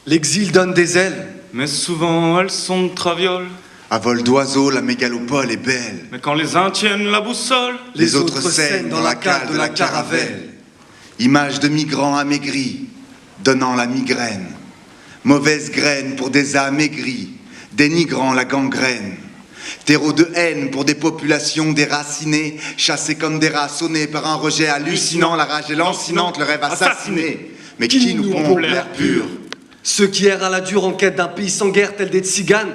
L'exil donne des ailes, mais souvent elles sont de traviole. À vol d'oiseau, la mégalopole est belle. Mais quand les uns tiennent la boussole, Les autres saignent dans la cale de la caravelle. Image de migrants amaigris, donnant la migraine. Mauvaise graine pour des âmes aigries, dénigrant la gangrène. Terreau de haine pour des populations déracinées, chassées comme des rats sonnés par un rejet hallucinant, la rage est lancinante, le rêve assassiné. Mais qui nous pompe l'air pur? ceux qui errent à la dure en quête d'un pays sans guerre tel des tziganes,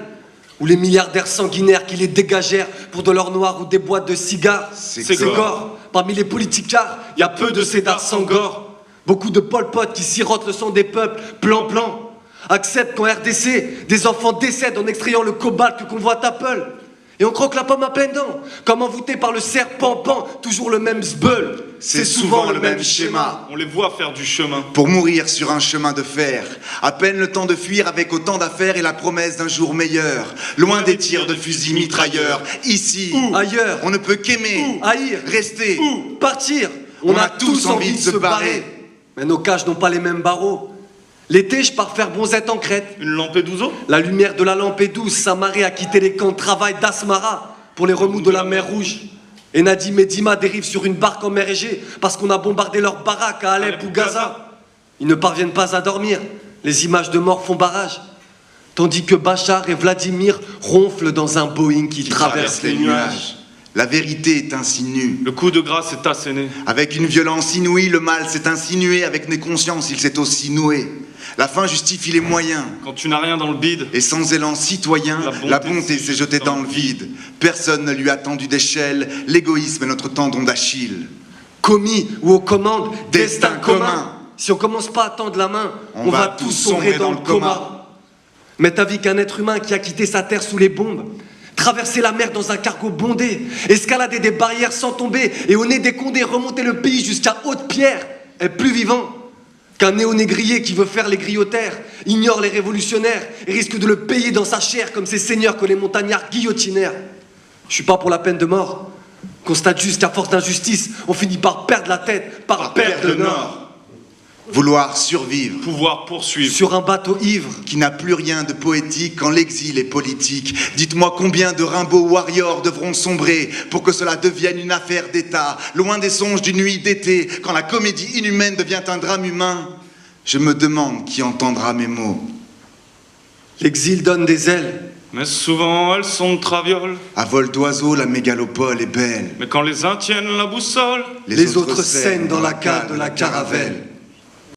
ou les milliardaires sanguinaires qui les dégagèrent pour de l'or noir ou des boîtes de cigares. C'est gore. Parmi les politicards, il y a peu de cédars sans gore. Beaucoup de Pol Pot qui sirotent le sang des peuples, plan. Acceptent qu'en RDC, des enfants décèdent en extrayant le cobalt que convoite Apple. Et on croque la pomme à pleines dents, comme envoûté par le serpent pan, toujours le même zbeul. C'est souvent le même schéma. On les voit faire du chemin. Pour mourir sur un chemin de fer, à peine le temps de fuir avec autant d'affaires et la promesse d'un jour meilleur. Loin des tirs de fusils mitrailleurs, ici, Ailleurs, on ne peut qu'aimer, haïr, rester, partir. On a tous envie de se barrer. Mais nos cages n'ont pas les mêmes barreaux. L'été, je pars faire bronzette en Crète. Une Lampedusa? La lumière de la lampe est douce, Samaré a quitté les camps de travail d'Asmara pour les remous de la mer Rouge. Et Nadim et Dima dérivent sur une barque en mer Égée parce qu'on a bombardé leurs baraques à Alep ou Gaza. Ils ne parviennent pas à dormir, les images de mort font barrage. Tandis que Bachar et Vladimir ronflent dans un Boeing qui traverse les nuages. La vérité est ainsi nue. Le coup de grâce est asséné. Avec une violence inouïe, le mal s'est insinué. Avec mes consciences, il s'est aussi noué. La fin justifie les moyens. Quand tu n'as rien dans le bide, Et sans élan citoyen, la bonté s'est jetée dans le vide. Personne ne lui a tendu d'échelle. L'égoïsme est notre tendon d'Achille. Commis ou aux commandes, Destin destin commun. commun. Si on commence pas à tendre la main, On va tous sombrer dans le coma. Mais ta vie qu'un être humain qui a quitté sa terre sous les bombes, traverser la mer dans un cargo bondé, escalader des barrières sans tomber et au nez des condés remonter le pays jusqu'à Haute-Pierre est plus vivant qu'un néo-négrier qui veut faire les griotaires, ignore les révolutionnaires et risque de le payer dans sa chair comme ces seigneurs que les montagnards guillotinèrent. Je suis pas pour la peine de mort. Constate juste qu'à force d'injustice, on finit par perdre la tête, par perdre le nord. Vouloir survivre, pouvoir poursuivre. Sur un bateau ivre, qui n'a plus rien de poétique quand l'exil est politique. Dites-moi combien de Rimbaud warriors devront sombrer pour que cela devienne une affaire d'État, loin des songes d'une nuit d'été, quand la comédie inhumaine devient un drame humain. Je me demande qui entendra mes mots. l'exil donne des ailes. Mais souvent elles sont de traviole. À vol d'oiseau, la mégalopole est belle. Mais quand les uns tiennent la boussole, Les autres saignent dans la cale de la caravelle.